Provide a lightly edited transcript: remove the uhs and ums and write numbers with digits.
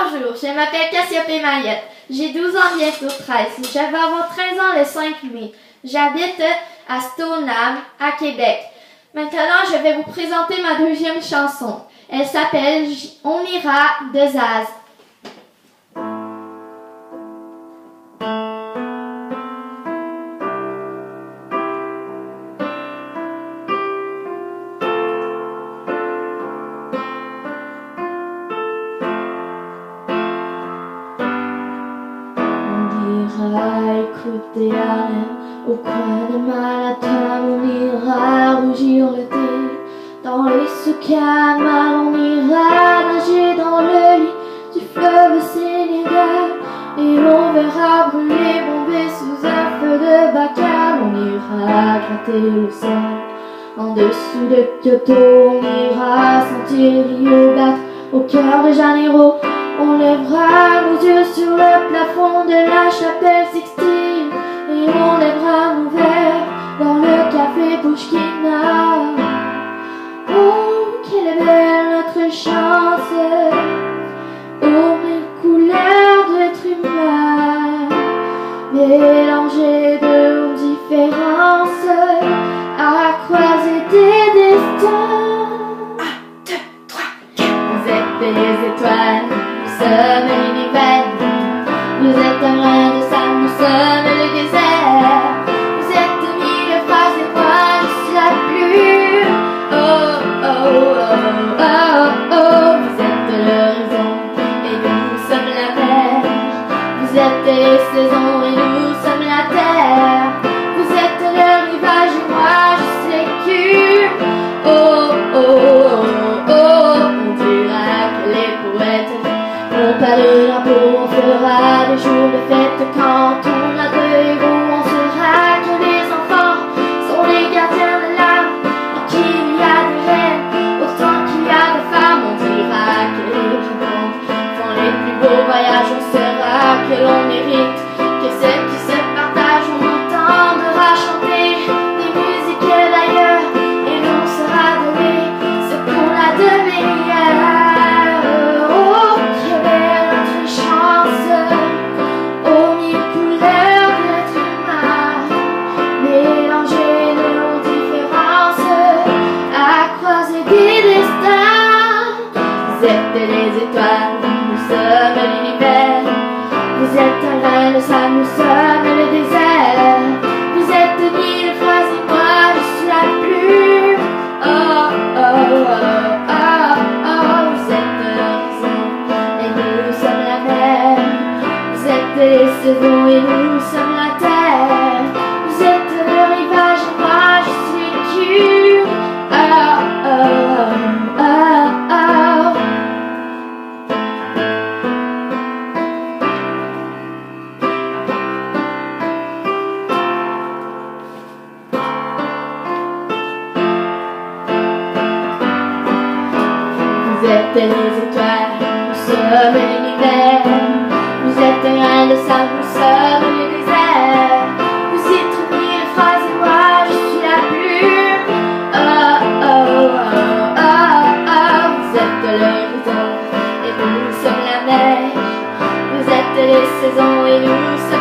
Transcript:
Bonjour, je m'appelle Cassiope Mayette. J'ai 12 ans, bientôt 13. Je vais avoir 13 ans le 5 mai. J'habite à Stoneham, à Québec. Maintenant, je vais vous présenter ma deuxième chanson. Elle s'appelle On ira de Zaz. Écouter Harlem au coin de Manhattan, on ira rougir le thé dans les souks à mal, on ira nager dans le lit du fleuve Sénégal et on verra brûler, bomber sous un feu de bacchanal. On ira gratter le sol en dessous de Kyoto, on ira sentir Rio battre au cœur de Janeiro. On lèvera nos yeux sur le plafond de la chapelle Sixtine et on lèvera nos verres dans le café Pushkina. Oh, quelle est belle notre chance, oh, mille couleurs d'être humain, mélangées de différences, à croiser des destins. 1, 2, 3, 4. Vous êtes des étoiles, nous sommes l'univers. Vous êtes un grain de sable, nous sommes le désert. Vous êtes mille phrases et moi je suis la pluie. Oh, oh, oh, oh, oh. Vous êtes l'horizon et nous sommes la mer. Vous êtes les saisons et nous sommes la terre. Vous êtes le rivage et moi je suis l'écume. Oh, oh, oh, oh. On dira que les poètes on parlera beau, on fera des jours de fête quand on a deux héros. On saura que les enfants sont les gardiens de l'âme, en qui il y a des reines autant qu'il y a de femmes. On dira que les rencontres font les plus beaux voyages. On saura que l'on mérite que ceux qui se partagent. On entendra chanter des musiques d'ailleurs et l'on saura donner ce qu'on a de meilleur. Les étoiles, nous sommes l'univers. Vous êtes un grain de sable, nous sommes le désert. Vous êtes mille phrases et moi je suis la pluie. Oh, oh, oh, oh, oh. Vous êtes l'horizon et nous sommes la mer. Vous êtes les saisons et nous sommes la terre. Vous êtes le rivage et moi je suis l'écume. Oh, oh, oh, oh, oh. Vous êtes les étoiles, nous sommes l'univers. Vous êtes un grain de sable, nous sommes le désert. Vous êtes mille phrases et moi je suis la plume. Oh, oh, oh, oh, oh. Vous êtes l'horizon et nous sommes la mer. Vous êtes les saisons et nous sommes